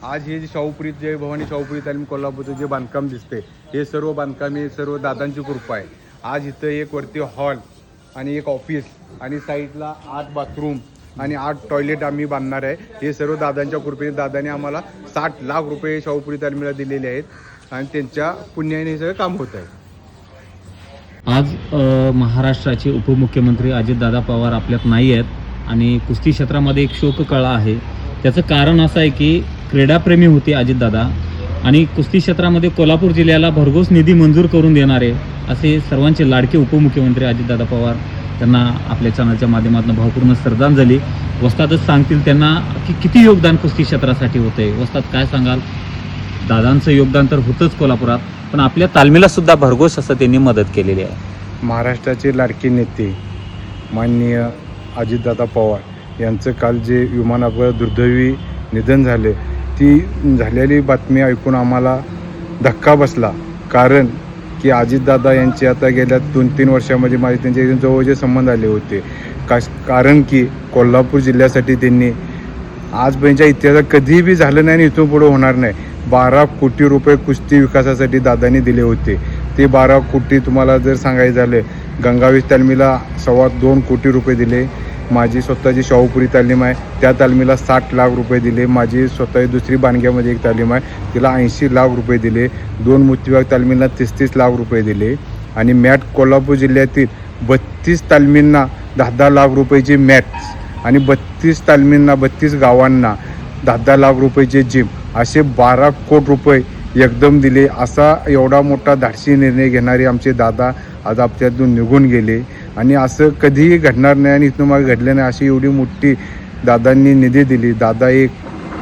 आज हे जे शाहूपुरी जय भवानी शाहूपुरी तालीम कोल्हापूरचं जे बांधकाम दिसते हे सर्व बांधकाम हे सर्व दादांची कृपा आहे. आज इथं एक वरती हॉल आणि एक ऑफिस आणि साईडला 8 बाथरूम आणि 8 टॉयलेट आम्ही बांधणार आहे. हे सर्व दादांच्या कृपेने दादाने आम्हाला 60 लाख रुपये शाहूपुरी तालमीला दिलेले आहेत आणि त्यांच्या पुण्याने हे सगळं काम होत आहे. आज महाराष्ट्राचे उपमुख्यमंत्री अजितदादा पवार आपल्यात नाही आहेत आणि कुस्ती क्षेत्रामध्ये एक शोककळा आहे. त्याचं कारण असं आहे की क्रीडाप्रेमी होते अजितदादा आणि कुस्ती क्षेत्रामध्ये कोल्हापूर जिल्ह्याला भरघोस निधी मंजूर करून देणारे असे सर्वांचे लाडके उपमुख्यमंत्री अजितदादा पवार त्यांना आपल्या चॅनलच्या माध्यमातून भावपूर्ण श्रद्धांजली. वस्तादच सांगतील त्यांना की किती योगदान कुस्ती क्षेत्रासाठी होते. वस्ताद काय सांगाल? दादांचं योगदान तर होतंच कोल्हापुरात, पण आपल्या तालमीला सुद्धा भरघोस असं त्यांनी मदत केलेली आहे. महाराष्ट्राचे लाडके नेते माननीय अजितदादा पवार यांचं काल जे विमान अपघातात दुर्दैवी निधन झाले, ती झालेली बातमी ऐकून आम्हाला धक्का बसला. कारण की अजितदादा यांचे आता गेल्या 2-3 वर्षामध्ये माझे त्यांचे जवळचे संबंध आले होते. कारण की कोल्हापूर जिल्ह्यासाठी त्यांनी आजपर्यंतच्या इतिहासात कधीही बी झालं नाही आणि इथून पुढे होणार नाही. 12 कोटी रुपये कुस्ती विकासासाठी दादांनी दिले होते. ते 12 कोटी तुम्हाला जर सांगायचं झालं, गंगावेश तालमीला 2.25 कोटी रुपये दिले. माझी स्वतःची शाहूपुरी तालीम आहे, त्या तालमीला 60 लाख रुपये दिले. माझी स्वतःची दुसरी बाणग्यामध्ये एक तालीम आहे, तिला 80 लाख रुपये दिले. 2 मुक्तिबाग तालमीला 33 लाख रुपये दिले. आणि मॅट कोल्हापूर जिल्ह्यातील 32 तालमींना 10-10 लाख रुपयाची मॅट्स आणि 32 तालमींना 32 गावांना 10-10 लाख रुपयाचे जिम, असे 12 कोटी रुपये एकदम दिले. असा एवढा मोठा धाडसी निर्णय घेणारे आमचे दादा आज आपल्यातून निघून गेले आणि असं कधीही घडणार नाही आणि इथून मागे घडलं नाही. अशी एवढी मोठी दादांनी निधी दिली. दादा एक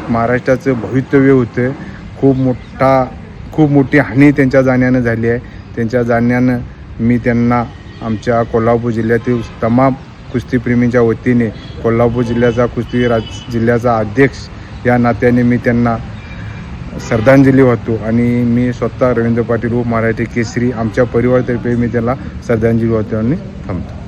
महाराष्ट्राचं भवितव्य होतं. खूप मोठी हानी त्यांच्या जाण्यानं झाली आहे. त्यांच्या जाण्यानं मी त्यांना आमच्या कोल्हापूर जिल्ह्यातील तमाम कुस्तीप्रेमींच्या वतीने कोल्हापूर जिल्ह्याचा जिल्ह्याचा अध्यक्ष या नात्याने मी त्यांना श्रद्धांजली वाहतो आणि मी स्वतः रवींद्र पाटील व मराठी केसरी आमच्या परिवारातर्फे मी त्याला श्रद्धांजली वाहतो आणि थांबतो.